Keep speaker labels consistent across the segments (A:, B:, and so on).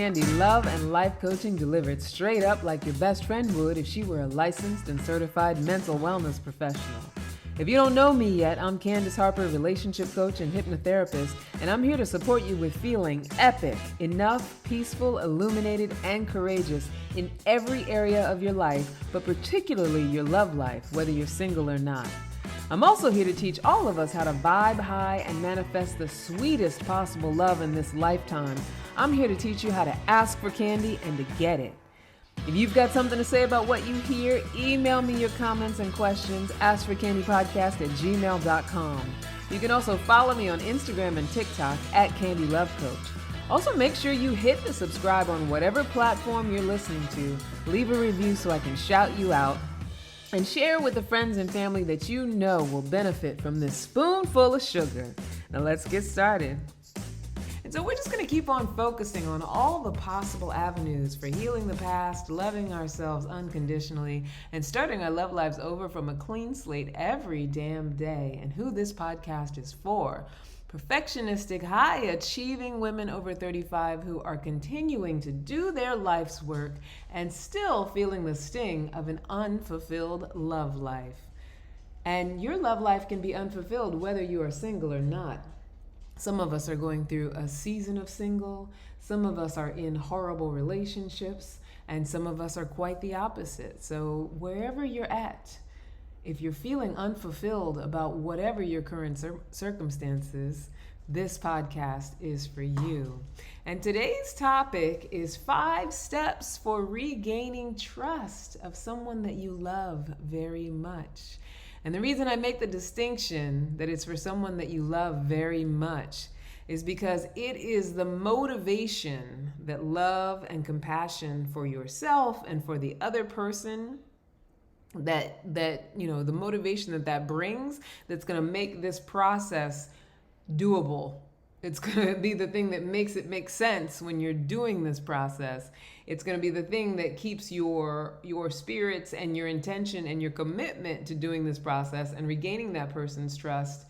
A: Candy, love and life coaching delivered straight up like your best friend would if she were a licensed and certified mental wellness professional. If you don't know me yet, I'm Candace Harper, relationship coach and hypnotherapist, and I'm here to support you with feeling epic, enough, peaceful, illuminated, and courageous in every area of your life, but particularly your love life, whether you're single or not. I'm also here to teach all of us how to vibe high and manifest the sweetest possible love in this lifetime. I'm here to teach you how to ask for candy and to get it. If you've got something to say about what you hear, email me your comments and questions, askforcandypodcast@gmail.com. You can also follow me on Instagram and TikTok @CandyLoveCoach. Also, make sure you hit the subscribe on whatever platform you're listening to. Leave a review so I can shout you out. And share with the friends and family that you know will benefit from this spoonful of sugar. Now let's get started. And so we're just going to keep on focusing on all the possible avenues for healing the past, loving ourselves unconditionally, and starting our love lives over from a clean slate every damn day. And who this podcast is for: perfectionistic, high-achieving women over 35 who are continuing to do their life's work and still feeling the sting of an unfulfilled love life. And your love life can be unfulfilled whether you are single or not. Some of us are going through a season of single, some of us are in horrible relationships, and some of us are quite the opposite. So wherever you're at, if you're feeling unfulfilled about whatever your current circumstances, this podcast is for you. And today's topic is 5 steps for regaining trust of someone that you love very much. And the reason I make the distinction that it's for someone that you love very much is because it is the motivation that love and compassion for yourself and for the other person that the motivation that brings, that's going to make this process doable. It's going to be the thing that makes it make sense when you're doing this process. It's going to be the thing that keeps your spirits and your intention and your commitment to doing this process and regaining that person's trust,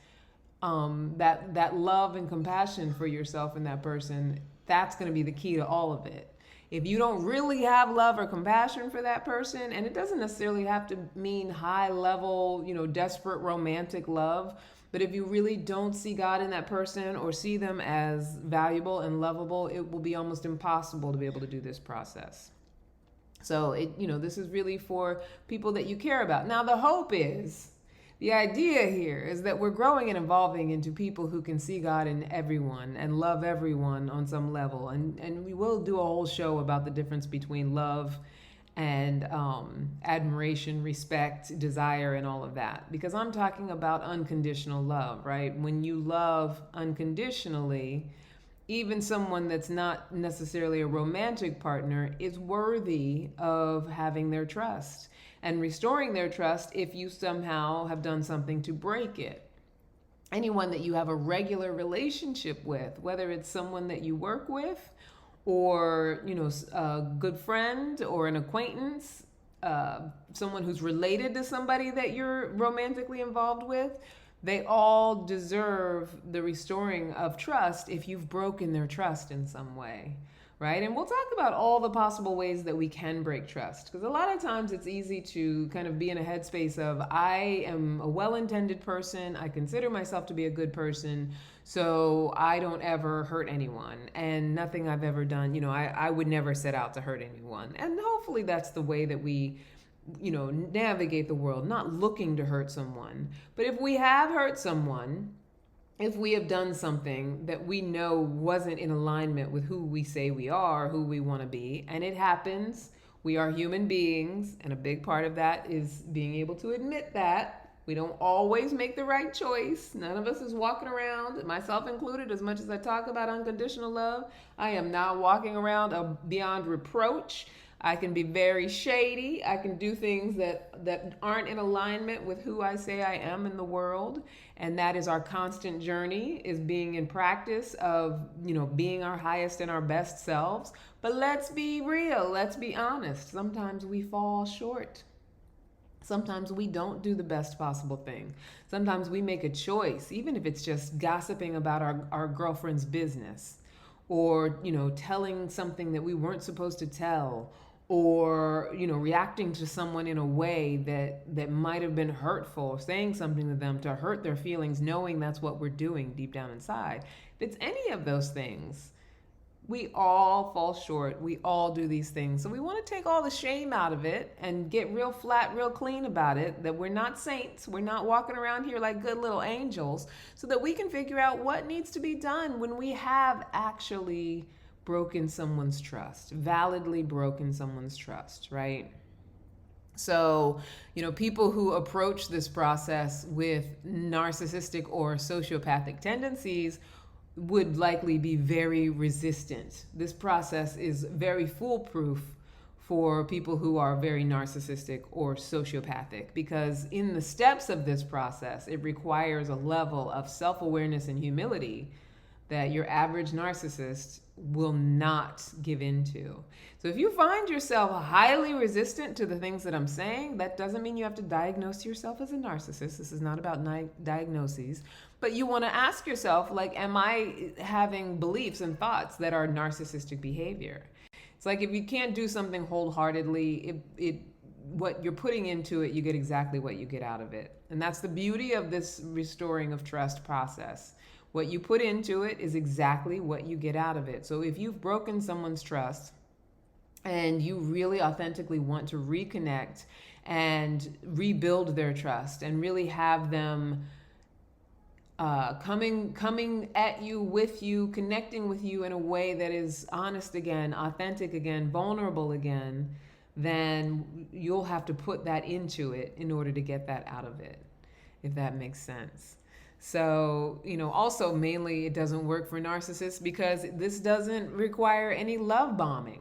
A: that love and compassion for yourself and that person. That's going to be the key to all of it. If you don't really have love or compassion for that person, and it doesn't necessarily have to mean high level, desperate romantic love, but if you really don't see God in that person or see them as valuable and lovable, it will be almost impossible to be able to do this process. So this is really for people that you care about. Now, the idea here is that we're growing and evolving into people who can see God in everyone and love everyone on some level. And we will do a whole show about the difference between love and admiration, respect, desire, and all of that. Because I'm talking about unconditional love, right? When you love unconditionally, even someone that's not necessarily a romantic partner is worthy of having their trust and restoring their trust if you somehow have done something to break it. Anyone that you have a regular relationship with, whether it's someone that you work with or, a good friend or an acquaintance, someone who's related to somebody that you're romantically involved with, they all deserve the restoring of trust if you've broken their trust in some way. Right? And we'll talk about all the possible ways that we can break trust. Because a lot of times it's easy to kind of be in a headspace of, I am a well-intended person. I consider myself to be a good person. So I don't ever hurt anyone. And nothing I've ever done, I would never set out to hurt anyone. And hopefully that's the way that we navigate the world, not looking to hurt someone. But if we have hurt someone, if we have done something that we know wasn't in alignment with who we say we are, who we want to be, and it happens, we are human beings, and a big part of that is being able to admit that. We don't always make the right choice. None of us is walking around, myself included, as much as I talk about unconditional love, I am not walking around beyond reproach. I can be very shady. I can do things that aren't in alignment with who I say I am in the world. And that is our constant journey, is being in practice of, being our highest and our best selves. But let's be real. Let's be honest. Sometimes we fall short. Sometimes we don't do the best possible thing. Sometimes we make a choice, even if it's just gossiping about our girlfriend's business, or, telling something that we weren't supposed to tell, or, reacting to someone in a way that might have been hurtful, saying something to them to hurt their feelings, knowing that's what we're doing deep down inside. If it's any of those things, we all fall short. We all do these things. So we want to take all the shame out of it and get real flat, real clean about it, that we're not saints. We're not walking around here like good little angels, so that we can figure out what needs to be done when we have actually broken someone's trust, validly broken someone's trust, right? So, people who approach this process with narcissistic or sociopathic tendencies would likely be very resistant. This process is very foolproof for people who are very narcissistic or sociopathic, because in the steps of this process, it requires a level of self-awareness and humility that your average narcissist will not give into. So if you find yourself highly resistant to the things that I'm saying, that doesn't mean you have to diagnose yourself as a narcissist. This is not about diagnoses. But you want to ask yourself, like, am I having beliefs and thoughts that are narcissistic behavior? It's like, if you can't do something wholeheartedly, what you're putting into it, you get exactly what you get out of it. And that's the beauty of this restoring of trust process. What you put into it is exactly what you get out of it. So if you've broken someone's trust and you really authentically want to reconnect and rebuild their trust and really have them coming at you, with you, connecting with you in a way that is honest again, authentic again, vulnerable again, then you'll have to put that into it in order to get that out of it, if that makes sense. So, also mainly it doesn't work for narcissists because this doesn't require any love bombing.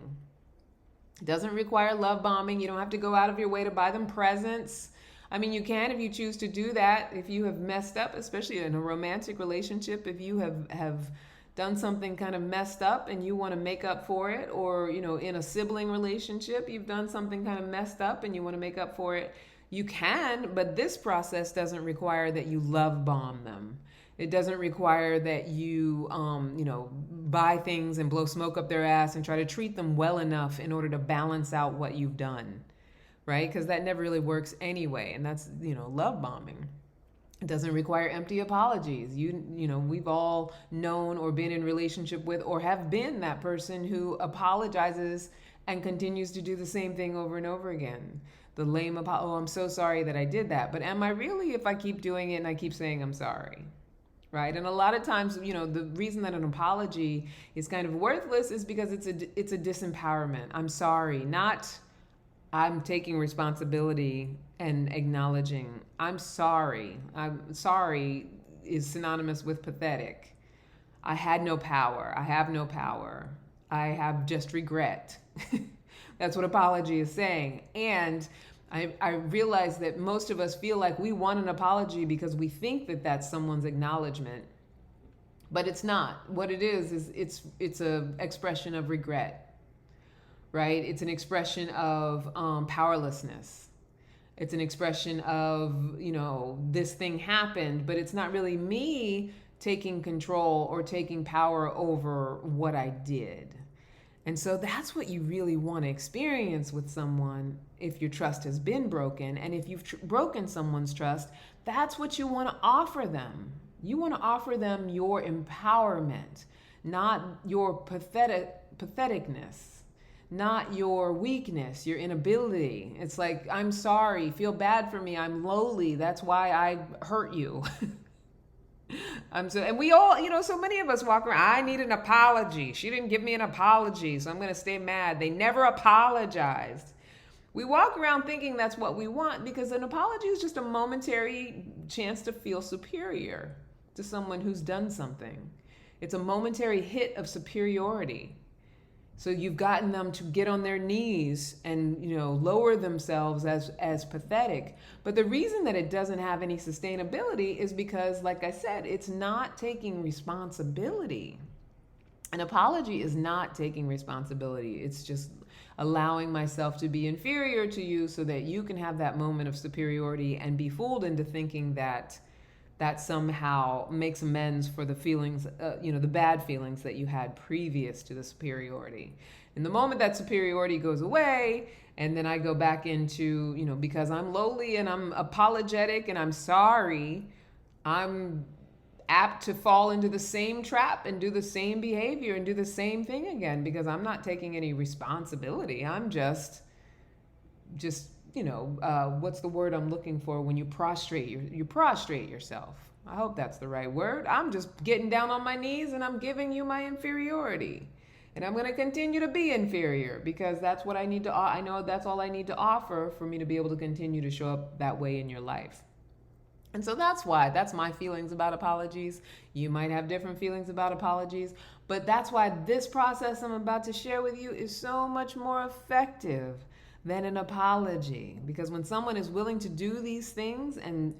A: It doesn't require love bombing. You don't have to go out of your way to buy them presents. I mean, you can if you choose to do that. If you have messed up, especially in a romantic relationship, if you have done something kind of messed up and you want to make up for it, or, in a sibling relationship, you've done something kind of messed up and you want to make up for it, you can, but this process doesn't require that you love bomb them. It doesn't require that you, buy things and blow smoke up their ass and try to treat them well enough in order to balance out what you've done, right? Because that never really works anyway, and that's, love bombing. It doesn't require empty apologies. We've all known or been in relationship with or have been that person who apologizes and continues to do the same thing over and over again. The lame oh, I'm so sorry that I did that. But am I really, if I keep doing it and I keep saying I'm sorry? Right? And a lot of times, the reason that an apology is kind of worthless is because it's a disempowerment. I'm sorry, not I'm taking responsibility and acknowledging I'm sorry. I'm sorry is synonymous with pathetic. I had no power. I have no power. I have just regret. That's what apology is saying. And I realize that most of us feel like we want an apology because we think that that's someone's acknowledgement, but it's not. What it is it's a expression of regret, right? It's an expression of powerlessness. It's an expression of, this thing happened, but it's not really me taking control or taking power over what I did. And so that's what you really want to experience with someone if your trust has been broken. And if you've broken someone's trust, that's what you want to offer them. You want to offer them your empowerment, not your patheticness, not your weakness, your inability. It's like, I'm sorry, feel bad for me, I'm lowly, that's why I hurt you. And we all, so many of us walk around, I need an apology. She didn't give me an apology, so I'm going to stay mad. They never apologized. We walk around thinking that's what we want because an apology is just a momentary chance to feel superior to someone who's done something. It's a momentary hit of superiority. So you've gotten them to get on their knees and, lower themselves as pathetic. But the reason that it doesn't have any sustainability is because, like I said, it's not taking responsibility. An apology is not taking responsibility. It's just allowing myself to be inferior to you so that you can have that moment of superiority and be fooled into thinking that that somehow makes amends for the feelings, the bad feelings that you had previous to the superiority. And the moment that superiority goes away, and then I go back into, because I'm lowly and I'm apologetic and I'm sorry, I'm apt to fall into the same trap and do the same behavior and do the same thing again, because I'm not taking any responsibility. I'm just what's the word I'm looking for when you prostrate yourself? I hope that's the right word. I'm just getting down on my knees and I'm giving you my inferiority. And I'm going to continue to be inferior because that's what I need to, I know that's all I need to offer for me to be able to continue to show up that way in your life. And so that's my feelings about apologies. You might have different feelings about apologies, but that's why this process I'm about to share with you is so much more effective than an apology. Because when someone is willing to do these things and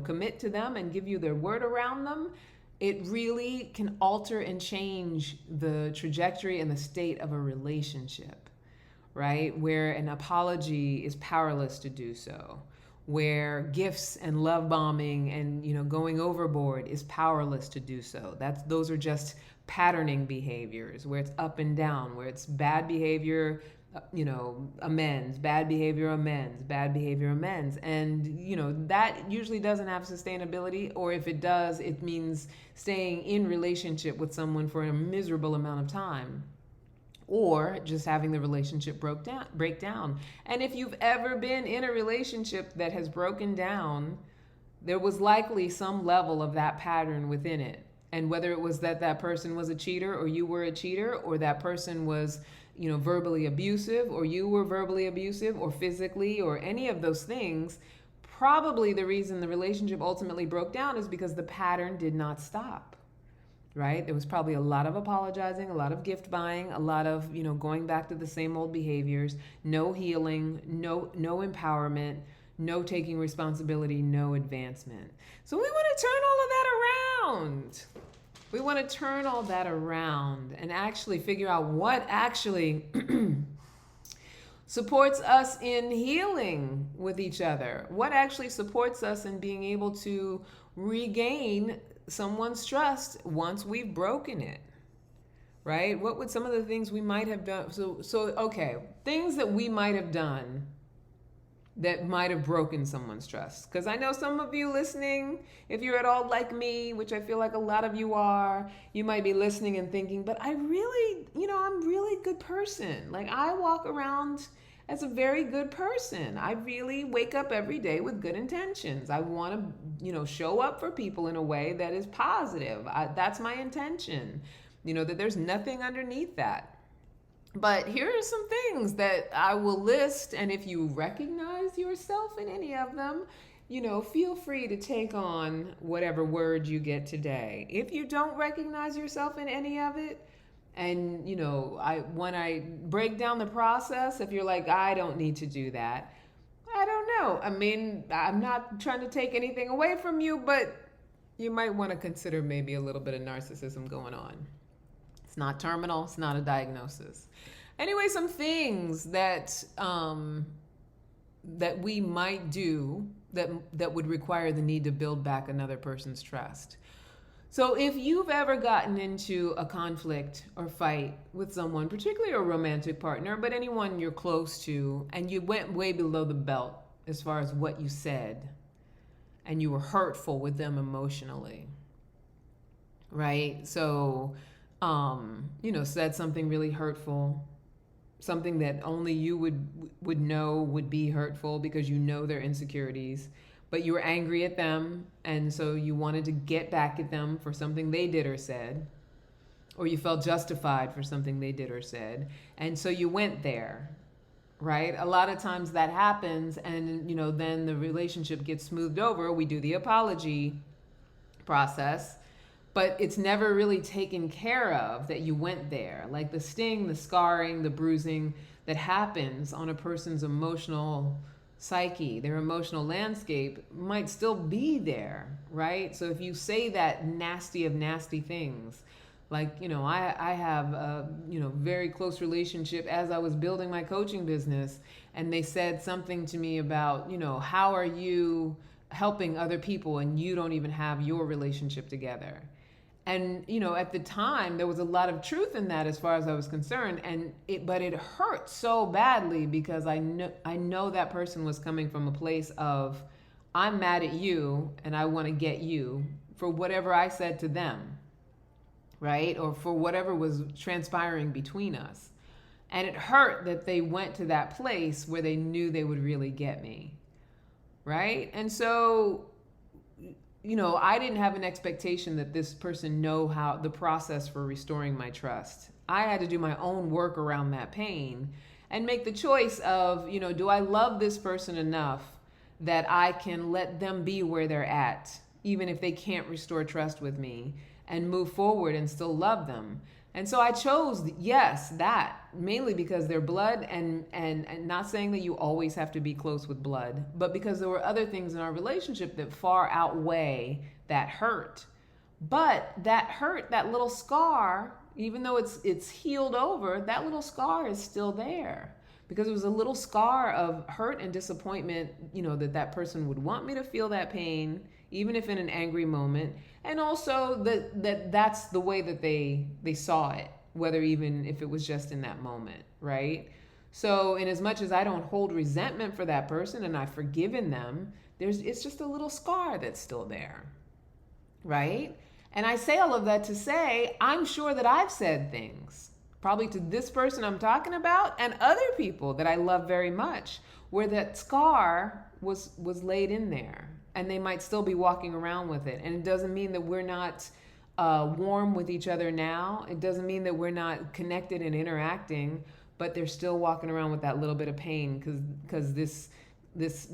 A: commit to them and give you their word around them, it really can alter and change the trajectory and the state of a relationship, right? Where an apology is powerless to do so. Where gifts and love bombing and going overboard is powerless to do so. Those are just patterning behaviors where it's up and down, where it's bad behavior, amends, bad behavior, amends, bad behavior, amends. And, that usually doesn't have sustainability, or if it does, it means staying in relationship with someone for a miserable amount of time, or just having the relationship break down. And if you've ever been in a relationship that has broken down, there was likely some level of that pattern within it. And whether it was that person was a cheater, or you were a cheater, or that person was verbally abusive, or you were verbally abusive, or physically, or any of those things, probably the reason the relationship ultimately broke down is because the pattern did not stop, right? There was probably a lot of apologizing, a lot of gift buying, a lot of, going back to the same old behaviors, no healing, no empowerment, no taking responsibility, no advancement. So we want to turn all of that around. We want to turn all that around and actually figure out what actually supports us in healing with each other. What actually supports us in being able to regain someone's trust once we've broken it, right? What would some of the things we might have done? Okay, things that we might have done that might have broken someone's trust. Because I know some of you listening, if you're at all like me, which I feel like a lot of you are, you might be listening and thinking, but I'm really a good person. Like, I walk around as a very good person. I really wake up every day with good intentions. I want to, show up for people in a way that is positive. That's my intention, that there's nothing underneath that. But here are some things that I will list, and if you recognize yourself in any of them, feel free to take on whatever word you get today. If you don't recognize yourself in any of it, and when I break down the process, if you're like, I don't need to do that, I don't know. I mean, I'm not trying to take anything away from you, but you might want to consider maybe a little bit of narcissism going on. It's not terminal. It's not a diagnosis. Anyway, some things that we might do that would require the need to build back another person's trust. So if you've ever gotten into a conflict or fight with someone, particularly a romantic partner, but anyone you're close to, and you went way below the belt as far as what you said, and you were hurtful with them emotionally, right? So said something really hurtful, something that only you would know would be hurtful because their insecurities, but you were angry at them, and so you wanted to get back at them for something they did or said, or you felt justified for something they did or said, and so you went there, right? A lot of times that happens, and then the relationship gets smoothed over. We do the apology process, but it's never really taken care of that you went there. Like the sting, the scarring, the bruising that happens on a person's emotional psyche, their emotional landscape might still be there, right? So if you say that nasty of nasty things, like, I have a, very close relationship as I was building my coaching business, and they said something to me about, how are you helping other people and you don't even have your relationship together. And at the time there was a lot of truth in that as far as I was concerned, but it hurt so badly because I know that person was coming from a place of, I'm mad at you and I want to get you for whatever I said to them, right? Or for whatever was transpiring between us. And it hurt that they went to that place where they knew they would really get me, right? And so, I didn't have an expectation that this person know how the process for restoring my trust. I had to do my own work around that pain and make the choice of, do I love this person enough that I can let them be where they're at, even if they can't restore trust with me, and move forward and still love them. And so I chose, yes, that, mainly because they're blood, and not saying that you always have to be close with blood, but because there were other things in our relationship that far outweigh that hurt. But that hurt, that little scar, even though it's healed over, that little scar is still there. Because it was a little scar of hurt and disappointment, that person would want me to feel that pain, even if in an angry moment. And also that's the way that they saw it, whether even if it was just in that moment, right? So in as much as I don't hold resentment for that person and I've forgiven them, it's just a little scar that's still there, right? And I say all of that to say, I'm sure that I've said things, probably to this person I'm talking about and other people that I love very much, where that scar was laid in there. And they might still be walking around with it. And it doesn't mean that we're not warm with each other now. It doesn't mean that we're not connected and interacting, but they're still walking around with that little bit of pain because this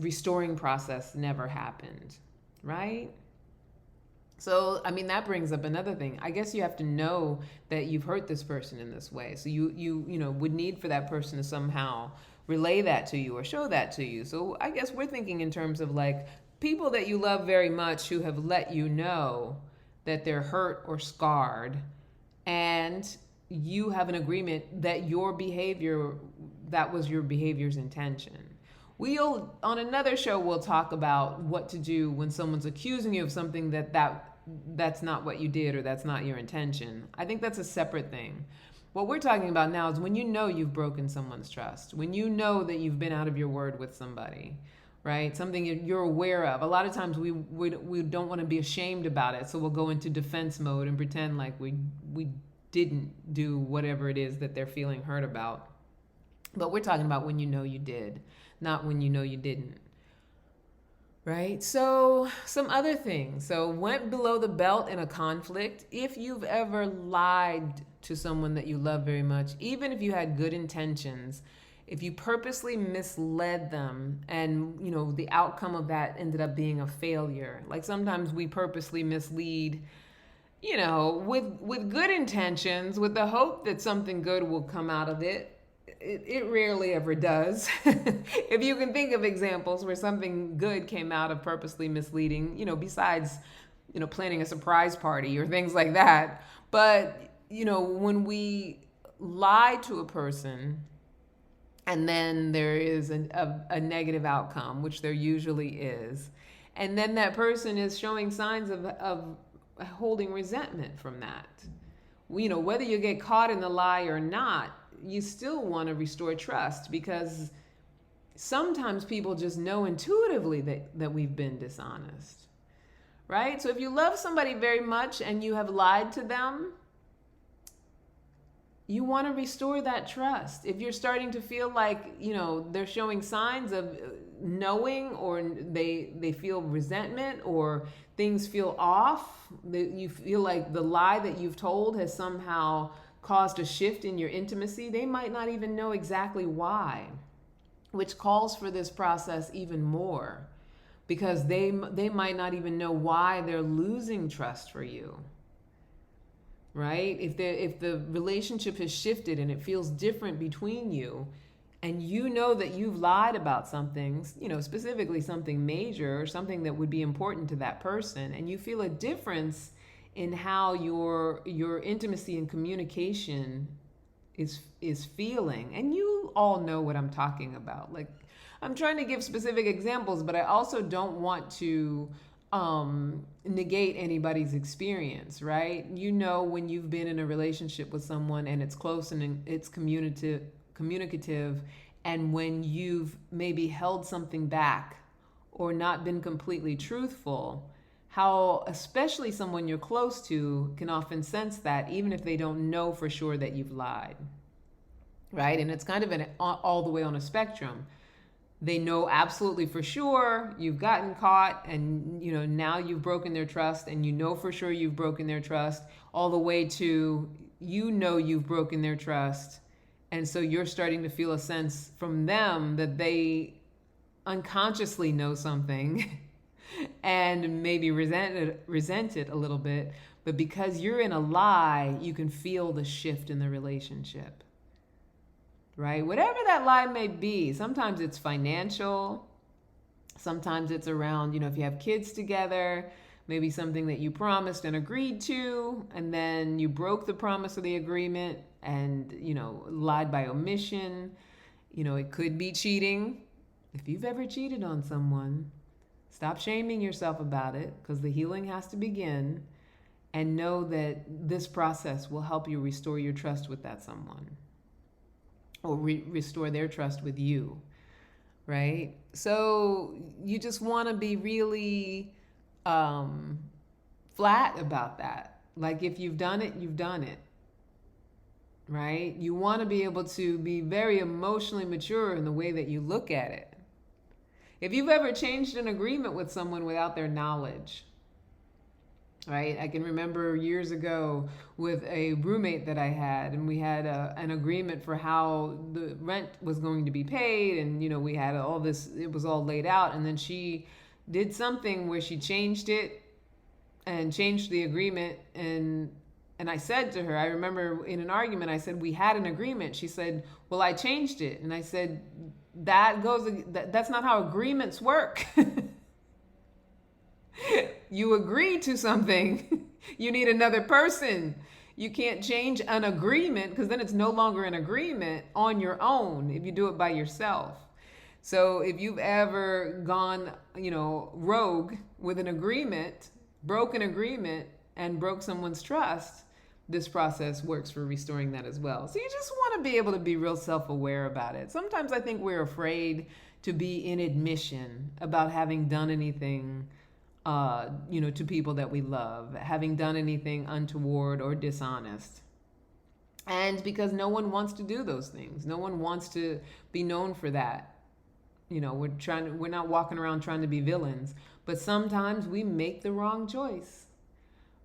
A: restoring process never happened, right? So, that brings up another thing. I guess you have to know that you've hurt this person in this way. So you would need for that person to somehow relay that to you or show that to you. So I guess we're thinking in terms of like, people that you love very much who have let you know that they're hurt or scarred, and you have an agreement that your behavior, that was your behavior's intention. On another show, we'll talk about what to do when someone's accusing you of something that's not what you did or that's not your intention. I think that's a separate thing. What we're talking about now is when you know you've broken someone's trust, when you know that you've been out of your word with somebody, right? Something you're aware of. A lot of times we don't want to be ashamed about it, so we'll go into defense mode and pretend like we didn't do whatever it is that they're feeling hurt about. But we're talking about when you know you did, not when you know you didn't. Right? So some other things. So went below the belt in a conflict. If you've ever lied to someone that you love very much, even if you had good intentions, if you purposely misled them and, the outcome of that ended up being a failure. Like sometimes we purposely mislead, with good intentions, with the hope that something good will come out of it. It rarely ever does. If you can think of examples where something good came out of purposely misleading, besides, planning a surprise party or things like that. But, when we lie to a person, and then there is a negative outcome, which there usually is. And then that person is showing signs of holding resentment from that. Whether you get caught in the lie or not, you still want to restore trust, because sometimes people just know intuitively that we've been dishonest, right? So if you love somebody very much and you have lied to them, you want to restore that trust. If you're starting to feel like, they're showing signs of knowing, or they feel resentment, or things feel off, that you feel like the lie that you've told has somehow caused a shift in your intimacy, they might not even know exactly why, which calls for this process even more, because they might not even know why they're losing trust for you. Right? If the relationship has shifted and it feels different between you, and you know that you've lied about something, specifically something major or something that would be important to that person, and you feel a difference in how your intimacy and communication is feeling, and you all know what I'm talking about. Like, I'm trying to give specific examples, but I also don't want to negate anybody's experience, right? You know, when you've been in a relationship with someone and it's close and it's communicative, and when you've maybe held something back or not been completely truthful, how especially someone you're close to can often sense that, even if they don't know for sure that you've lied, right? And it's kind of all the way on a spectrum. They know absolutely for sure you've gotten caught, and now you've broken their trust, and for sure you've broken their trust, all the way to you've broken their trust, and so you're starting to feel a sense from them that they unconsciously know something and maybe resent it a little bit, but because you're in a lie, you can feel the shift in the relationship. Right? Whatever that lie may be. Sometimes it's financial. Sometimes it's around, if you have kids together, maybe something that you promised and agreed to, and then you broke the promise of the agreement and, lied by omission. It could be cheating. If you've ever cheated on someone, stop shaming yourself about it, because the healing has to begin, and know that this process will help you restore your trust with that someone, or restore their trust with you, right? So you just want to be really flat about that. Like, if you've done it, you've done it, right? You want to be able to be very emotionally mature in the way that you look at it. If you've ever changed an agreement with someone without their knowledge, right? I can remember years ago with a roommate that I had, and we had an agreement for how the rent was going to be paid, and we had all this, it was all laid out, and then she did something where she changed it and changed the agreement, and I said to her, I remember in an argument, I said, we had an agreement. She said, well, I changed it. And I said, that's not how agreements work. You agree to something. You need another person. You can't change an agreement, because then it's no longer an agreement on your own if you do it by yourself. So if you've ever gone, rogue with an agreement, broke an agreement, and broke someone's trust, this process works for restoring that as well. So you just want to be able to be real self-aware about it. Sometimes I think we're afraid to be in admission about having done anything to people that we love, having done anything untoward or dishonest. And because no one wants to do those things. No one wants to be known for that. We're not walking around trying to be villains, but sometimes we make the wrong choice,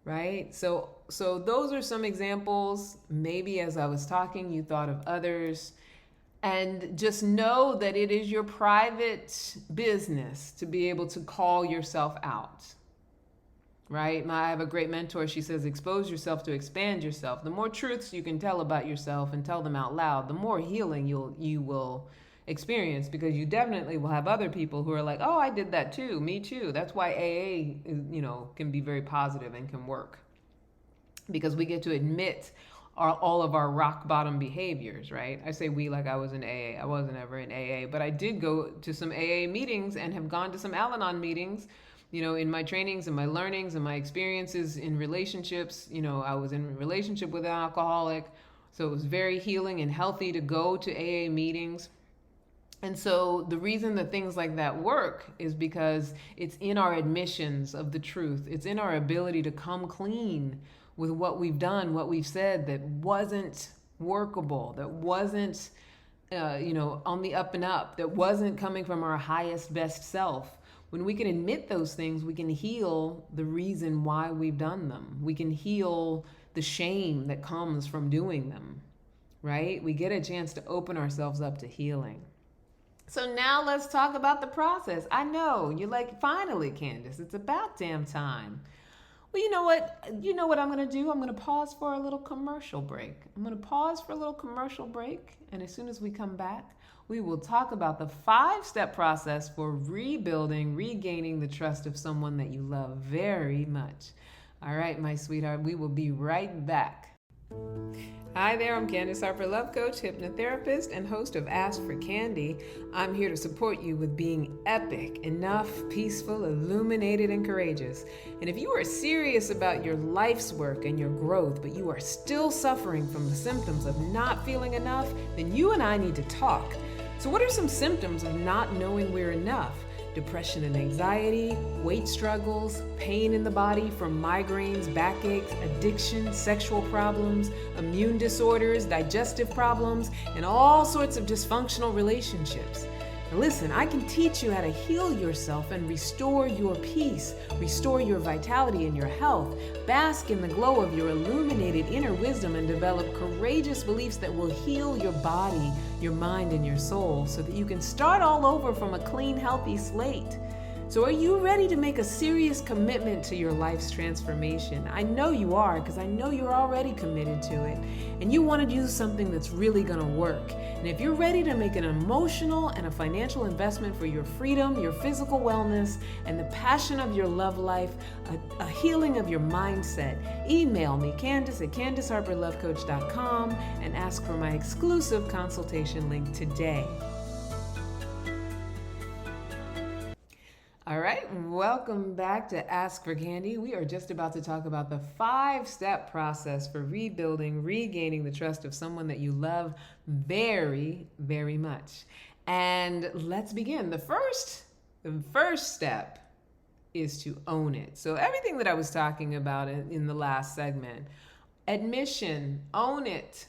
A: right? So those are some examples. Maybe as I was talking, you thought of others. And just know that it is your private business to be able to call yourself out, right? I have a great mentor. She says, expose yourself to expand yourself. The more truths you can tell about yourself and tell them out loud, the more healing you will experience, because you definitely will have other people who are like, oh, I did that too. Me too. That's why AA, can be very positive and can work, because we get to admit all of our rock bottom behaviors, right? I say we like I was in AA. I wasn't ever in AA, but I did go to some AA meetings and have gone to some Al-Anon meetings, in my trainings and my learnings and my experiences in relationships. I was in a relationship with an alcoholic, so it was very healing and healthy to go to AA meetings. And so the reason that things like that work is because it's in our admissions of the truth. It's in our ability to come clean with what we've done, what we've said that wasn't workable, that wasn't, on the up and up, that wasn't coming from our highest, best self. When we can admit those things, we can heal the reason why we've done them. We can heal the shame that comes from doing them, right? We get a chance to open ourselves up to healing. So now let's talk about the process. I know, you're like, finally, Candace, it's about damn time. Well, you know what? You know what I'm going to do? I'm going to pause for a little commercial break. And as soon as we come back, we will talk about the 5-step process for rebuilding, regaining the trust of someone that you love very much. All right, my sweetheart, we will be right back. Hi there, I'm Candace Harper, love coach, hypnotherapist, and host of Ask for Candy. I'm here to support you with being epic, enough, peaceful, illuminated, and courageous. And if you are serious about your life's work and your growth, but you are still suffering from the symptoms of not feeling enough, then you and I need to talk. So what are some symptoms of not knowing we're enough? Depression and anxiety, weight struggles, pain in the body from migraines, backaches, addiction, sexual problems, immune disorders, digestive problems, and all sorts of dysfunctional relationships. Now listen, I can teach you how to heal yourself and restore your peace, restore your vitality and your health, bask in the glow of your illuminated inner wisdom, and develop courageous beliefs that will heal your body, your mind, and your soul so that you can start all over from a clean, healthy slate. So are you ready to make a serious commitment to your life's transformation? I know you are, because I know you're already committed to it. And you want to do something that's really going to work. And if you're ready to make an emotional and a financial investment for your freedom, your physical wellness, and the passion of your love life, a healing of your mindset, email me, Candace@CandaceHarperLoveCoach.com, and ask for my exclusive consultation link today. All right, welcome back to Ask for Candy. We are just about to talk about the 5-step process for rebuilding, regaining the trust of someone that you love very, very much. And let's begin. The first step is to own it. So everything that I was talking about in the last segment, admission, own it.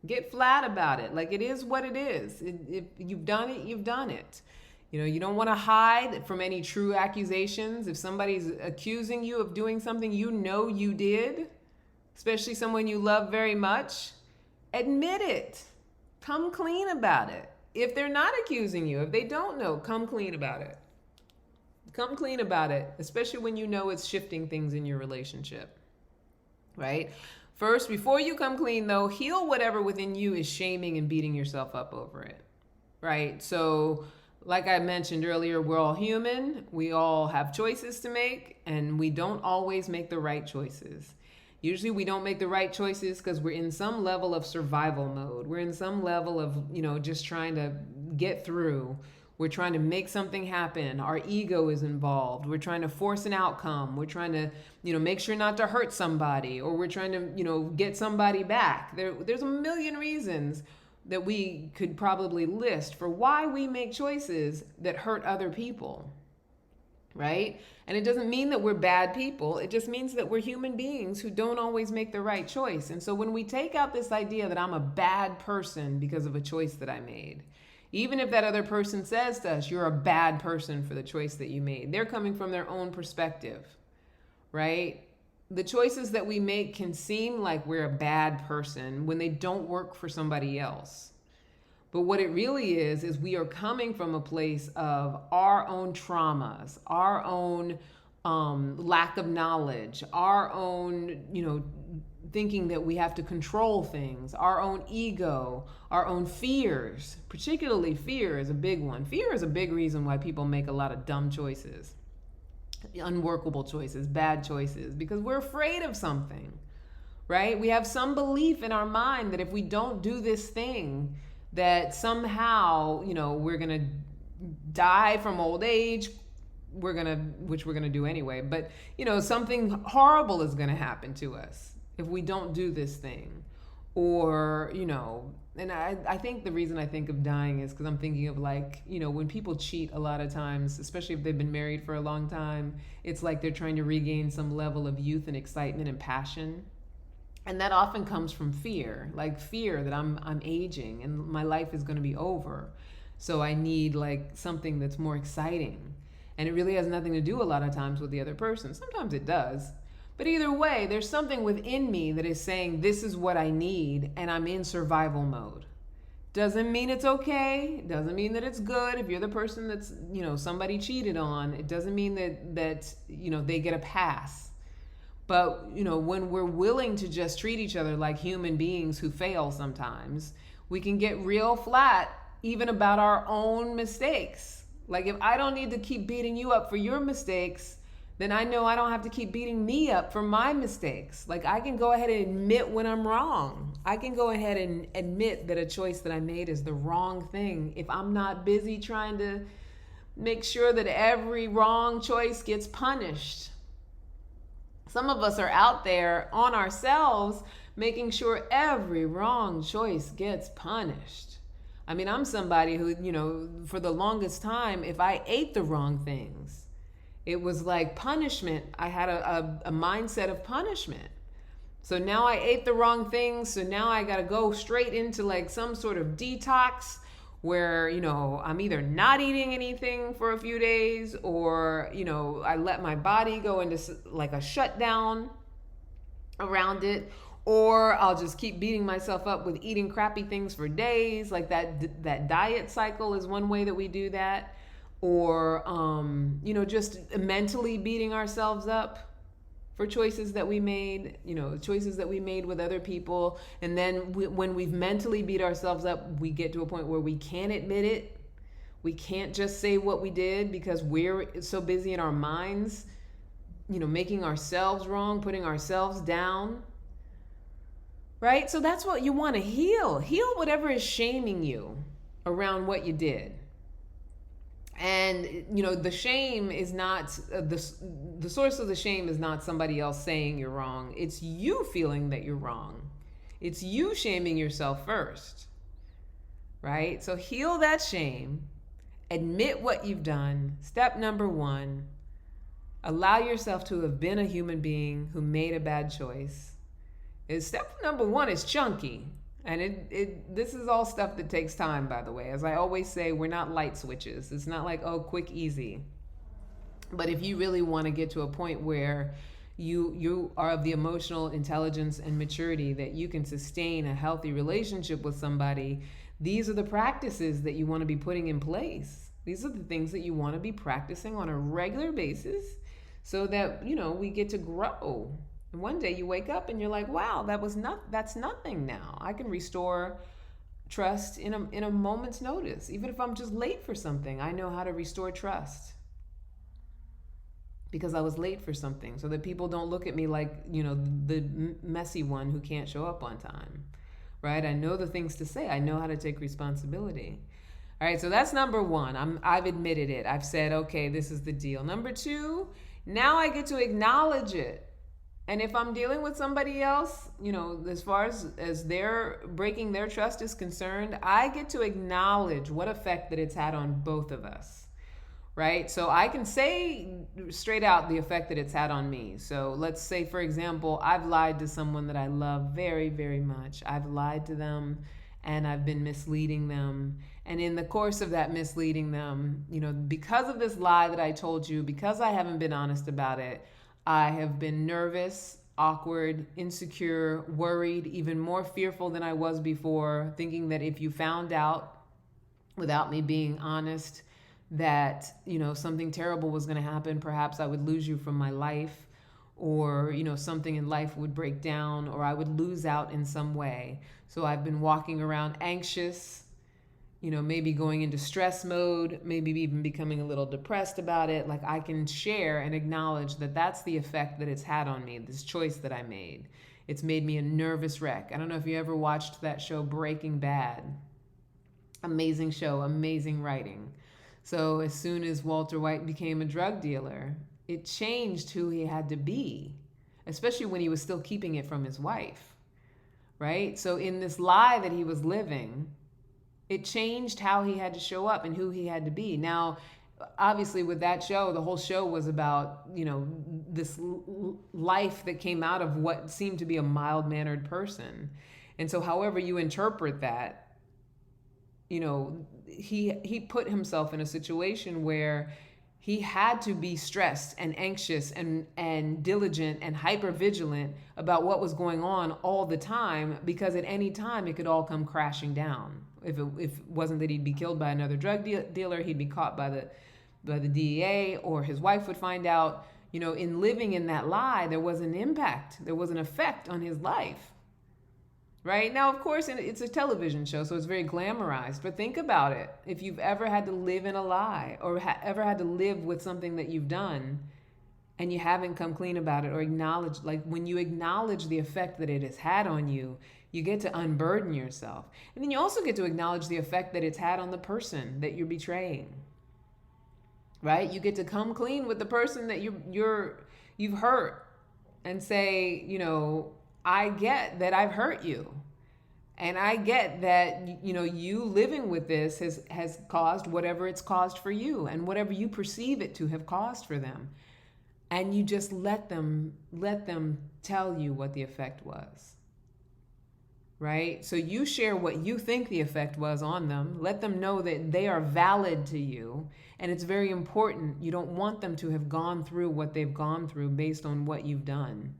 A: Get flat about it. Like, it is what it is. If you've done it, you've done it. You know, you don't want to hide from any true accusations. If somebody's accusing you of doing something you know you did, especially someone you love very much, admit it. Come clean about it. If they're not accusing you, if they don't know, come clean about it. Come clean about it, especially when you know it's shifting things in your relationship, right? First, before you come clean, though, heal whatever within you is shaming and beating yourself up over it, right? So, like I mentioned earlier, we're all human. We all have choices to make, and we don't always make the right choices. Usually we don't make the right choices because we're in some level of survival mode. We're in some level of, just trying to get through. We're trying to make something happen. Our ego is involved. We're trying to force an outcome. We're trying to, make sure not to hurt somebody, or we're trying to, get somebody back. There's a million reasons that we could probably list for why we make choices that hurt other people, right? And it doesn't mean that we're bad people. It just means that we're human beings who don't always make the right choice. And so when we take out this idea that I'm a bad person because of a choice that I made, even if that other person says to us, you're a bad person for the choice that you made, they're coming from their own perspective, right? The choices that we make can seem like we're a bad person when they don't work for somebody else. But what it really is we are coming from a place of our own traumas, our own lack of knowledge, our own, thinking that we have to control things, our own ego, our own fears. Particularly fear is a big one. Fear is a big reason why people make a lot of dumb choices, unworkable choices, bad choices, because we're afraid of something, right? We have some belief in our mind that if we don't do this thing, that somehow, we're going to die from old age, which we're going to do anyway, but, something horrible is going to happen to us if we don't do this thing. Or, and I think the reason I think of dying is because I'm thinking of when people cheat a lot of times, especially if they've been married for a long time, it's like they're trying to regain some level of youth and excitement and passion. And that often comes from fear, like fear that I'm aging and my life is going to be over. So I need something that's more exciting. And it really has nothing to do a lot of times with the other person. Sometimes it does. But either way, there's something within me that is saying this is what I need, and I'm in survival mode. Doesn't mean it's okay. Doesn't mean that it's good. If you're the person that's, somebody cheated on, it doesn't mean that they get a pass. But, when we're willing to just treat each other like human beings who fail sometimes, we can get real flat even about our own mistakes. Like, if I don't need to keep beating you up for your mistakes, then I know I don't have to keep beating me up for my mistakes. Like, I can go ahead and admit when I'm wrong. I can go ahead and admit that a choice that I made is the wrong thing if I'm not busy trying to make sure that every wrong choice gets punished. Some of us are out there on ourselves making sure every wrong choice gets punished. I mean, I'm somebody who, for the longest time, if I ate the wrong things, it was like punishment. I had a mindset of punishment. So now I ate the wrong things. So now I got to go straight into like some sort of detox where, I'm either not eating anything for a few days or, I let my body go into like a shutdown around it, or I'll just keep beating myself up with eating crappy things for days. Like that diet cycle is one way that we do that. Or, just mentally beating ourselves up for choices that we made, choices that we made with other people. And then when we've mentally beat ourselves up, we get to a point where we can't admit it. We can't just say what we did because we're so busy in our minds, making ourselves wrong, putting ourselves down. Right? So that's what you want to heal. Heal whatever is shaming you around what you did. And, the shame is not, the source of the shame is not somebody else saying you're wrong. It's you feeling that you're wrong. It's you shaming yourself first, right? So heal that shame, admit what you've done. Step number 1, allow yourself to have been a human being who made a bad choice. Step number 1 is chunky. And this is all stuff that takes time, by the way. As I always say, we're not light switches. It's not like, oh, quick, easy. But if you really want to get to a point where you are of the emotional intelligence and maturity that you can sustain a healthy relationship with somebody, these are the practices that you want to be putting in place. These are the things that you want to be practicing on a regular basis so that, we get to grow. And one day you wake up and you're like, wow, that's nothing now. I can restore trust in a moment's notice. Even if I'm just late for something, I know how to restore trust because I was late for something, so that people don't look at me like, the messy one who can't show up on time, right? I know the things to say. I know how to take responsibility. All right, so that's number 1. I've admitted it. I've said, okay, this is the deal. Number 2, now I get to acknowledge it. And if I'm dealing with somebody else, as far as they're breaking their trust is concerned, I get to acknowledge what effect that it's had on both of us, right? So I can say straight out the effect that it's had on me. So let's say, for example, I've lied to someone that I love very, very much. I've lied to them and I've been misleading them. And in the course of that misleading them, because of this lie that I told you, because I haven't been honest about it, I have been nervous, awkward, insecure, worried, even more fearful than I was before, thinking that if you found out without me being honest that, something terrible was going to happen, perhaps I would lose you from my life, or, something in life would break down, or I would lose out in some way. So I've been walking around anxious, maybe going into stress mode, maybe even becoming a little depressed about it. Like, I can share and acknowledge that that's the effect that it's had on me, this choice that I made. It's made me a nervous wreck. I don't know if you ever watched that show, Breaking Bad. Amazing show, amazing writing. So as soon as Walter White became a drug dealer, it changed who he had to be, especially when he was still keeping it from his wife, right? So in this lie that he was living, it changed how he had to show up and who he had to be. Now, obviously with that show, the whole show was about, this life that came out of what seemed to be a mild-mannered person. And so however you interpret that, he put himself in a situation where he had to be stressed and anxious and diligent and hyper vigilant about what was going on all the time, because at any time it could all come crashing down. If it wasn't that he'd be killed by another drug dealer, he'd be caught by the DEA, or his wife would find out. In living in that lie, there was an impact, there was an effect on his life. Right? Now, of course, it's a television show, so it's very glamorized. But think about it. If you've ever had to live in a lie, or ever had to live with something that you've done, and you haven't come clean about it or acknowledge, like when you acknowledge the effect that it has had on you, you get to unburden yourself. And then you also get to acknowledge the effect that it's had on the person that you're betraying. Right? You get to come clean with the person that you've hurt and say, I get that I've hurt you. And I get that, you living with this has caused whatever it's caused for you and whatever you perceive it to have caused for them. And you just let them tell you what the effect was. Right? So you share what you think the effect was on them. Let them know that they are valid to you. And it's very important. You don't want them to have gone through what they've gone through based on what you've done.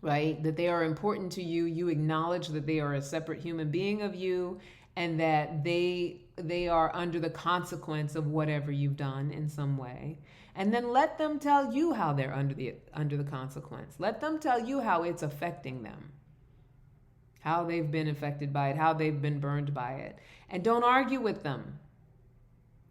A: Right? That they are important to you. You acknowledge that they are a separate human being of you and that they are under the consequence of whatever you've done in some way. And then let them tell you how they're under the consequence. Let them tell you how it's affecting them. How they've been affected by it, how they've been burned by it. And don't argue with them,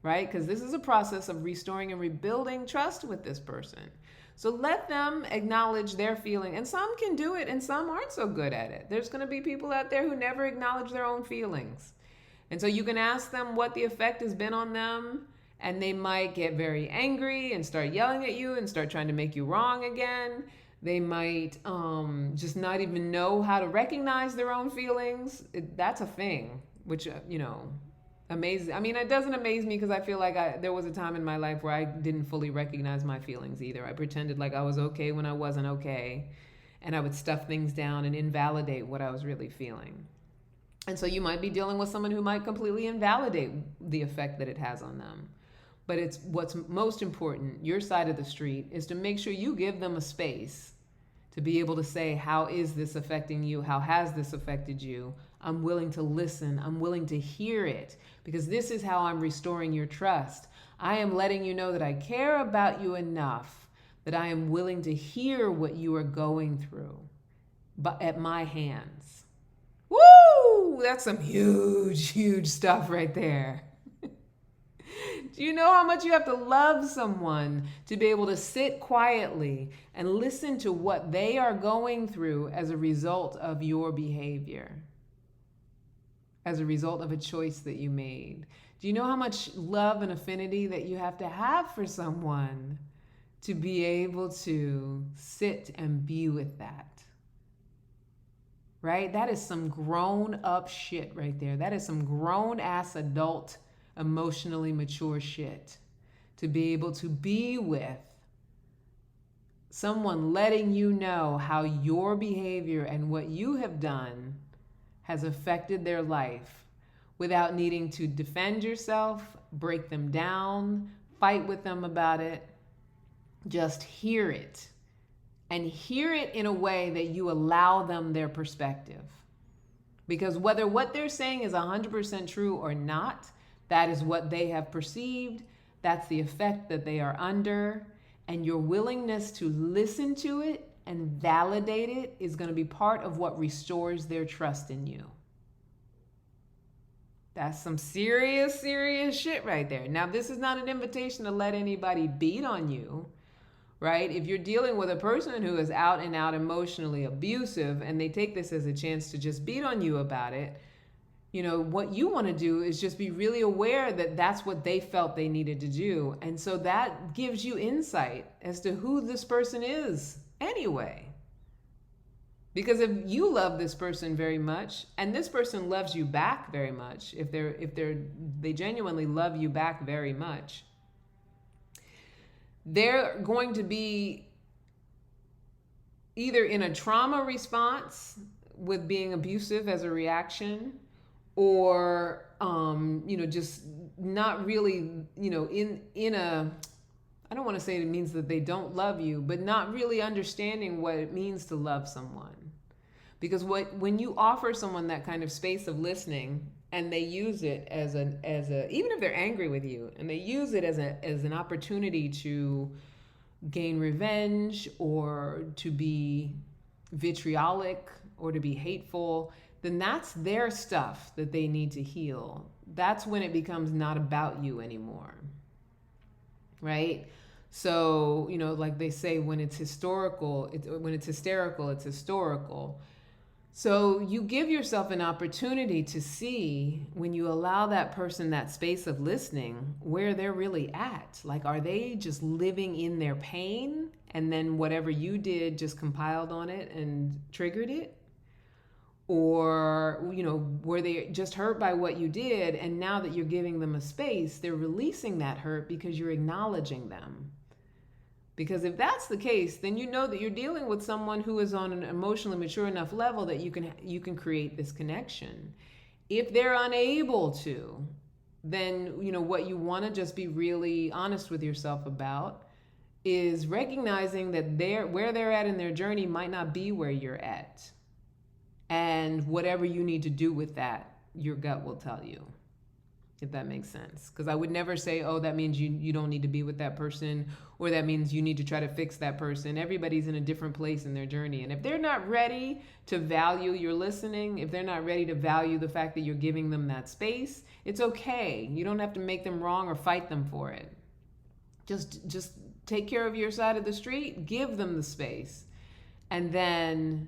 A: right? Because this is a process of restoring and rebuilding trust with this person. So let them acknowledge their feeling. And some can do it and some aren't so good at it. There's going to be people out there who never acknowledge their own feelings. And so you can ask them what the effect has been on them. And they might get very angry and start yelling at you and start trying to make you wrong again. They might just not even know how to recognize their own feelings. That's a thing, which, amazing. I mean, it doesn't amaze me because I feel like there was a time in my life where I didn't fully recognize my feelings either. I pretended like I was okay when I wasn't okay. And I would stuff things down and invalidate what I was really feeling. And so you might be dealing with someone who might completely invalidate the effect that it has on them. But it's what's most important, your side of the street, is to make sure you give them a space to be able to say, how is this affecting you? How has this affected you? I'm willing to listen. I'm willing to hear it because this is how I'm restoring your trust. I am letting you know that I care about you enough that I am willing to hear what you are going through, but at my hands. Woo! That's some huge, huge stuff right there. Do you know how much you have to love someone to be able to sit quietly and listen to what they are going through as a result of your behavior? As a result of a choice that you made? Do you know how much love and affinity that you have to have for someone to be able to sit and be with that? Right? That is some grown up shit right there. That is some grown ass adult emotionally mature shit to be able to be with someone letting you know how your behavior and what you have done has affected their life without needing to defend yourself, break them down, fight with them about it. Just hear it, and hear it in a way that you allow them their perspective. Because whether what they're saying is 100% true or not, that is what they have perceived. That's the effect that they are under. And your willingness to listen to it and validate it is going to be part of what restores their trust in you. That's some serious, serious shit right there. Now, this is not an invitation to let anybody beat on you, right? If you're dealing with a person who is out and out emotionally abusive and they take this as a chance to just beat on you about it, what you want to do is just be really aware that that's what they felt they needed to do. And so that gives you insight as to who this person is anyway. Because if you love this person very much and this person loves you back very much, if they genuinely love you back very much, they're going to be either in a trauma response with being abusive as a reaction, or just not really, in a, I don't want to say it means that they don't love you, but not really understanding what it means to love someone. Because when you offer someone that kind of space of listening and they use it as a even if they're angry with you and they use it as an opportunity to gain revenge or to be vitriolic or to be hateful, then that's their stuff that they need to heal. That's when it becomes not about you anymore, right? So, like they say, when it's hysterical, it's historical. So you give yourself an opportunity to see, when you allow that person that space of listening, where they're really at. Like, are they just living in their pain, and then whatever you did just compiled on it and triggered it? Or, were they just hurt by what you did, and now that you're giving them a space, they're releasing that hurt because you're acknowledging them? Because if that's the case, then you know that you're dealing with someone who is on an emotionally mature enough level that you can create this connection. If they're unable to, then what you want to just be really honest with yourself about is recognizing that where they're at in their journey might not be where you're at. And whatever you need to do with that, your gut will tell you. If that makes sense. Because I would never say, oh, that means you don't need to be with that person, or that means you need to try to fix that person. Everybody's in a different place in their journey. And if they're not ready to value your listening, if they're not ready to value the fact that you're giving them that space, it's okay. You don't have to make them wrong or fight them for it. Just take care of your side of the street, give them the space, and then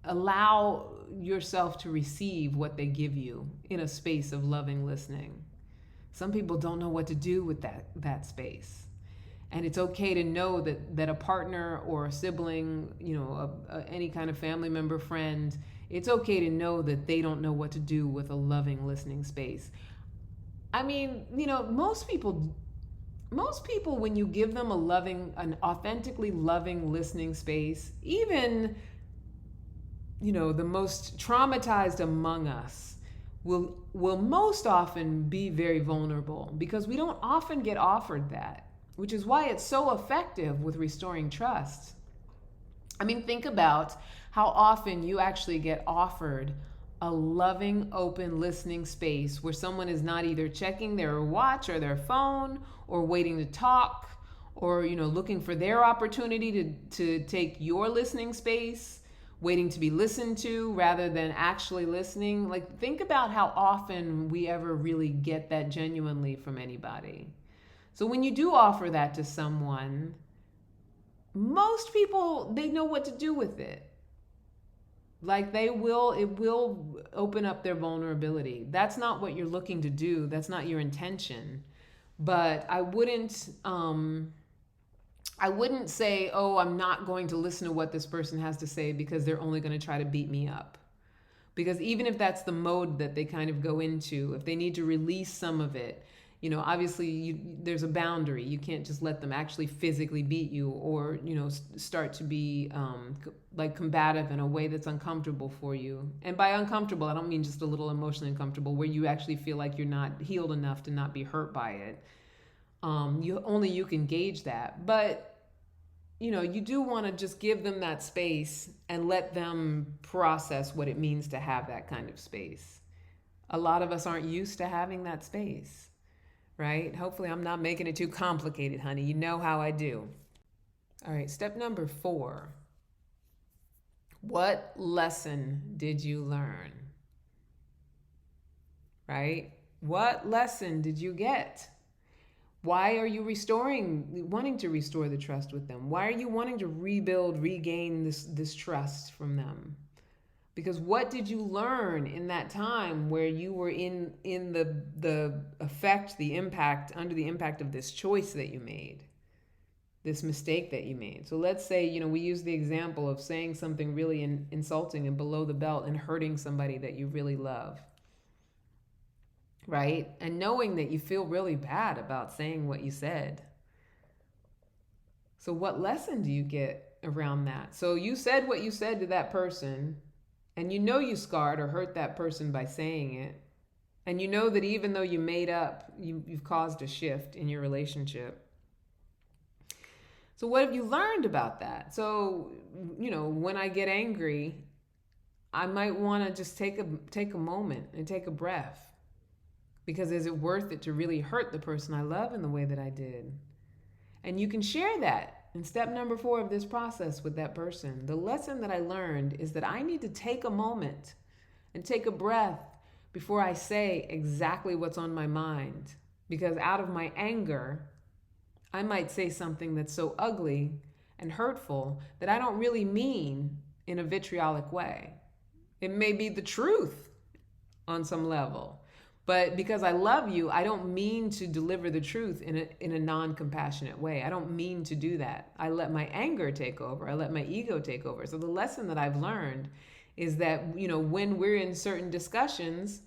A: allow yourself to receive what they give you in a space of loving listening. Some people don't know what to do with that space. And it's okay to know that a partner or a sibling, any kind of family member, friend, it's okay to know that they don't know what to do with a loving listening space. I mean, most people, when you give them an authentically loving listening space, even the most traumatized among us will most often be very vulnerable, because we don't often get offered that, which is why it's so effective with restoring trust. I mean, think about how often you actually get offered a loving, open, listening space where someone is not either checking their watch or their phone, or waiting to talk, or looking for their opportunity to take your listening space, waiting to be listened to rather than actually listening. Like, think about how often we ever really get that genuinely from anybody. So when you do offer that to someone, most people, they know what to do with it. Like, it will open up their vulnerability. That's not what you're looking to do. That's not your intention. But I wouldn't say, oh, I'm not going to listen to what this person has to say because they're only going to try to beat me up. Because even if that's the mode that they kind of go into, if they need to release some of it, obviously there's a boundary. You can't just let them actually physically beat you, or, start to be like combative in a way that's uncomfortable for you. And by uncomfortable, I don't mean just a little emotionally uncomfortable, where you actually feel like you're not healed enough to not be hurt by it. You can gauge that. But you do want to just give them that space and let them process what it means to have that kind of space. A lot of us aren't used to having that space, right? Hopefully I'm not making it too complicated, honey. You know how I do. All right, step number 4. What lesson did you learn? Right? What lesson did you get? Why are you wanting to restore the trust with them? Why are you wanting to regain this trust from them? Because what did you learn in that time where you were in the effect, the impact, under the impact of this choice that you made, this mistake that you made? So let's say, we use the example of saying something really insulting and below the belt and hurting somebody that you really love. Right? And knowing that you feel really bad about saying what you said. So what lesson do you get around that? So you said what you said to that person, and you scarred or hurt that person by saying it. And that even though you made up, you've caused a shift in your relationship. So what have you learned about that? So, when I get angry, I might want to just take a moment and take a breath. Because is it worth it to really hurt the person I love in the way that I did? And you can share that in step number 4 of this process with that person. The lesson that I learned is that I need to take a moment and take a breath before I say exactly what's on my mind. Because out of my anger, I might say something that's so ugly and hurtful that I don't really mean in a vitriolic way. It may be the truth on some level, but because I love you, I don't mean to deliver the truth in a non-compassionate way. I don't mean to do that. I let my anger take over. I let my ego take over. So the lesson that I've learned is that, when we're in certain discussions,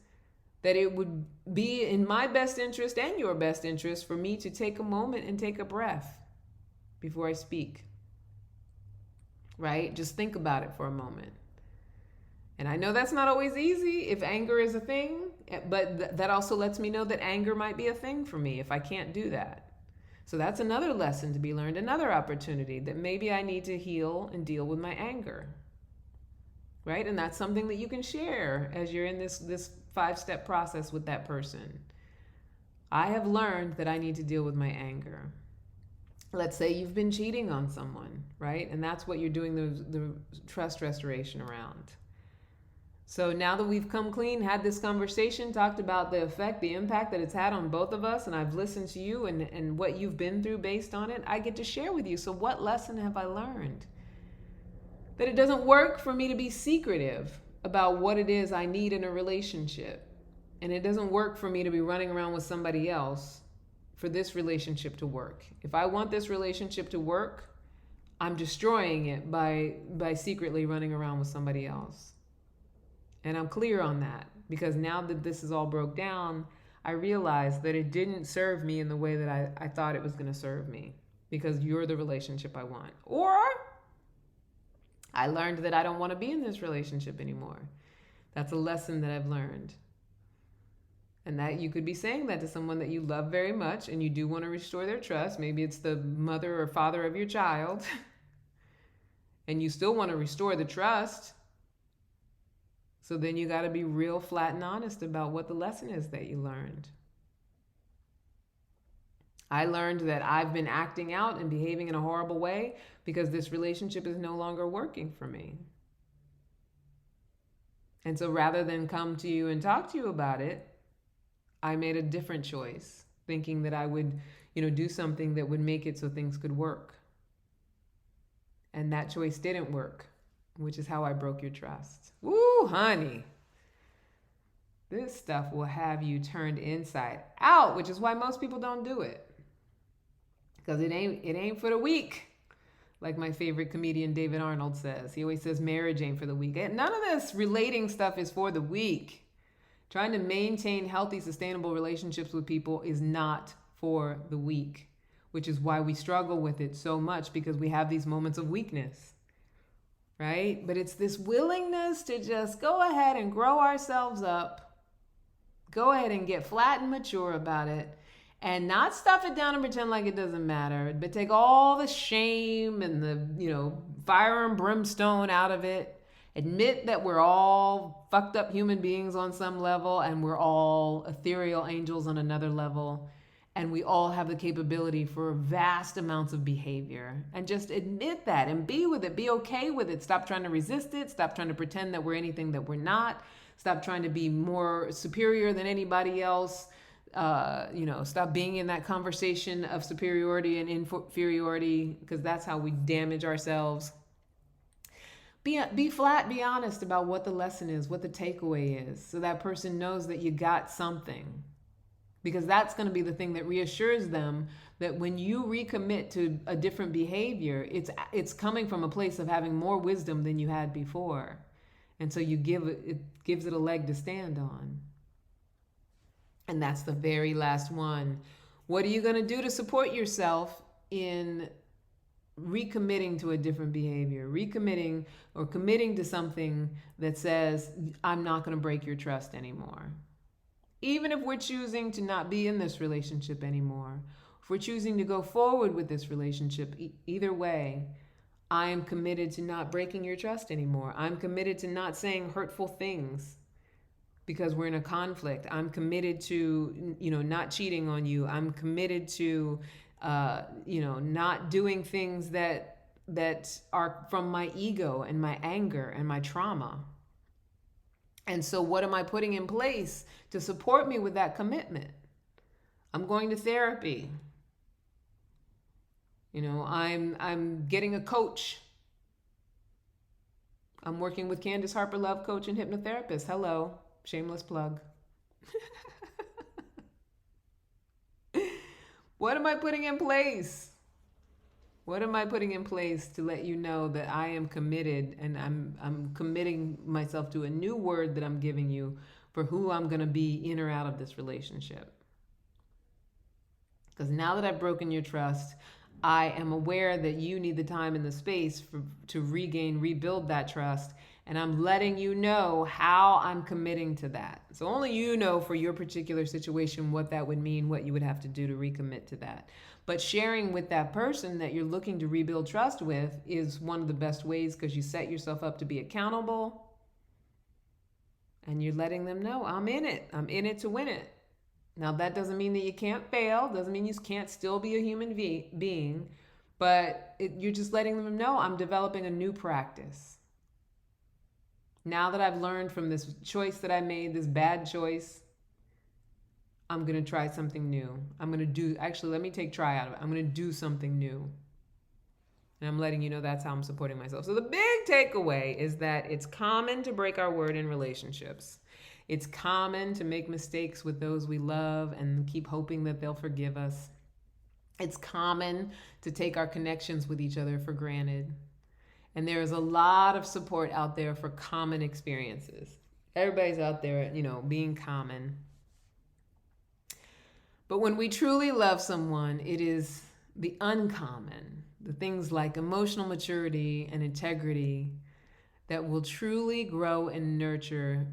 A: that it would be in my best interest and your best interest for me to take a moment and take a breath before I speak. Right? Just think about it for a moment. And I know that's not always easy if anger is a thing, but that also lets me know that anger might be a thing for me if I can't do that. So that's another lesson to be learned, another opportunity that maybe I need to heal and deal with my anger. Right? And that's something that you can share as you're in this 5-step process with that person. I have learned that I need to deal with my anger. Let's say you've been cheating on someone, right? And that's what you're doing the trust restoration around. So now that we've come clean, had this conversation, talked about the effect, the impact that it's had on both of us, and I've listened to you and what you've been through based on it, I get to share with you. So what lesson have I learned? That it doesn't work for me to be secretive about what it is I need in a relationship. And it doesn't work for me to be running around with somebody else for this relationship to work. If I want this relationship to work, I'm destroying it by secretly running around with somebody else. And I'm clear on that because now that this is all broke down, I realize that it didn't serve me in the way that I thought it was going to serve me because you're the relationship I want. Or I learned that I don't want to be in this relationship anymore. That's a lesson that I've learned. And that you could be saying that to someone that you love very much and you do want to restore their trust. Maybe it's the mother or father of your child. And you still want to restore the trust. So then you got to be real flat and honest about what the lesson is that you learned. I learned that I've been acting out and behaving in a horrible way because this relationship is no longer working for me. And so rather than come to you and talk to you about it, I made a different choice, thinking that I would, do something that would make it so things could work. And that choice didn't work, which is how I broke your trust. Woo, honey. This stuff will have you turned inside out, which is why most people don't do it. Because it ain't for the weak. Like my favorite comedian David Arnold says. He always says marriage ain't for the weak. None of this relating stuff is for the weak. Trying to maintain healthy, sustainable relationships with people is not for the weak, which is why we struggle with it so much because we have these moments of weakness, right? But it's this willingness to just go ahead and grow ourselves up, go ahead and get flat and mature about it, and not stuff it down and pretend like it doesn't matter, but take all the shame and the, fire and brimstone out of it. Admit that we're all fucked up human beings on some level and we're all ethereal angels on another level. And we all have the capability for vast amounts of behavior. And just admit that and be with it. Be okay with it. Stop trying to resist it. Stop trying to pretend that we're anything that we're not. Stop trying to be more superior than anybody else. Stop being in that conversation of superiority and inferiority because that's how we damage ourselves. Be flat, be honest about what the lesson is, what the takeaway is, so that person knows that you got something. Because that's going to be the thing that reassures them that when you recommit to a different behavior, it's coming from a place of having more wisdom than you had before. And so it gives it a leg to stand on. And that's the very last one. What are you going to do to support yourself in recommitting to a different behavior, recommitting or committing to something that says, I'm not going to break your trust anymore. Even if we're choosing to not be in this relationship anymore, if we're choosing to go forward with this relationship, either way, I am committed to not breaking your trust anymore. I'm committed to not saying hurtful things because we're in a conflict. I'm committed to, not cheating on you. I'm committed to not doing things that are from my ego and my anger and my trauma. And so what am I putting in place to support me with that commitment? I'm going to therapy. I'm getting a coach. I'm working with Candace Harper, love coach and hypnotherapist. Hello, shameless plug. What am I putting in place? What am I putting in place to let you know that I am committed, and I'm committing myself to a new word that I'm giving you for who I'm going to be in or out of this relationship? Because now that I've broken your trust, I am aware that you need the time and the space to rebuild that trust. And I'm letting you know how I'm committing to that. So only you know for your particular situation what that would mean, what you would have to do to recommit to that. But sharing with that person that you're looking to rebuild trust with is one of the best ways, because you set yourself up to be accountable. And you're letting them know, I'm in it. I'm in it to win it. Now, that doesn't mean that you can't fail. Doesn't mean you can't still be a human being. But you're just letting them know, I'm developing a new practice. Now that I've learned from this choice that I made, this bad choice, I'm going to try something new. Let me take try out of it. I'm going to do something new. And I'm letting you know that's how I'm supporting myself. So the big takeaway is that it's common to break our word in relationships. It's common to make mistakes with those we love and keep hoping that they'll forgive us. It's common to take our connections with each other for granted. And there is a lot of support out there for common experiences. Everybody's out there, being common. But when we truly love someone, it is the uncommon, the things like emotional maturity and integrity that will truly grow and nurture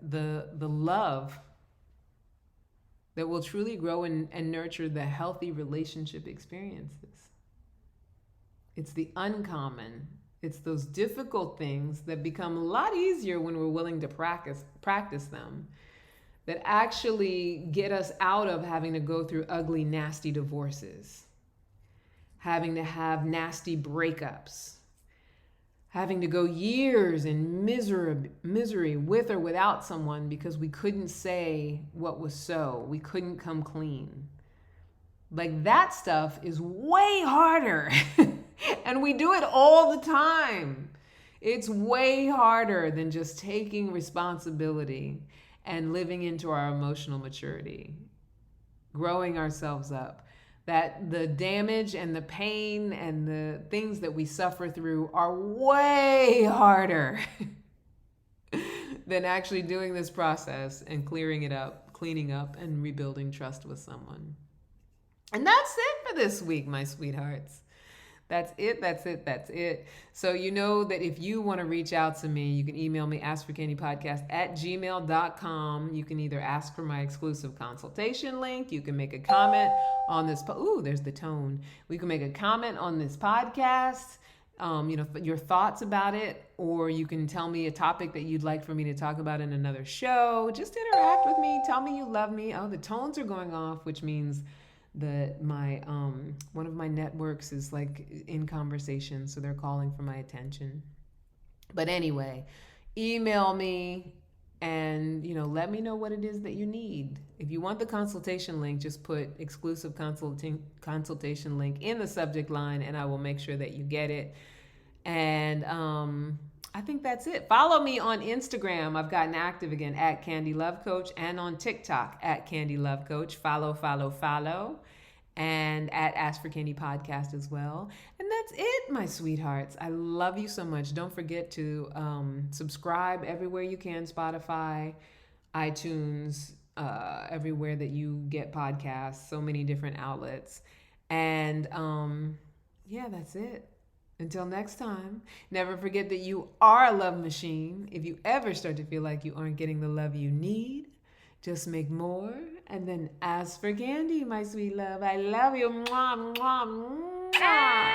A: the love, that will truly grow and nurture the healthy relationship experiences. It's the uncommon. It's those difficult things that become a lot easier when we're willing to practice them, that actually get us out of having to go through ugly, nasty divorces, having to have nasty breakups, having to go years in misery with or without someone because we couldn't say what was so. We couldn't come clean. Like, that stuff is way harder. And we do it all the time. It's way harder than just taking responsibility and living into our emotional maturity, growing ourselves up. That the damage and the pain and the things that we suffer through are way harder than actually doing this process and cleaning up and rebuilding trust with someone. And that's it for this week, my sweethearts. That's it. So you know that if you want to reach out to me, you can email me, askforcandypodcast@gmail.com. You can either ask for my exclusive consultation link. You can make a comment on this. There's the tone. We can make a comment on this podcast, your thoughts about it, or you can tell me a topic that you'd like for me to talk about in another show. Just interact with me. Tell me you love me. Oh, the tones are going off, which means that my one of my networks is like in conversation, so they're calling for my attention. But anyway, email me and let me know what it is that you need. If you want the consultation link, just put exclusive consultation link in the subject line and I will make sure that you get it. And I think that's it. Follow me on Instagram. I've gotten active again at Candy Love Coach, and on TikTok at Candy Love Coach. Follow. And at Ask for Candy Podcast as well. And that's it, my sweethearts. I love you so much. Don't forget to subscribe everywhere you can. Spotify, iTunes, everywhere that you get podcasts. So many different outlets. And that's it. Until next time, never forget that you are a love machine. If you ever start to feel like you aren't getting the love you need, just make more. And then ask for candy, my sweet love. I love you. Mwah, mwah, mwah.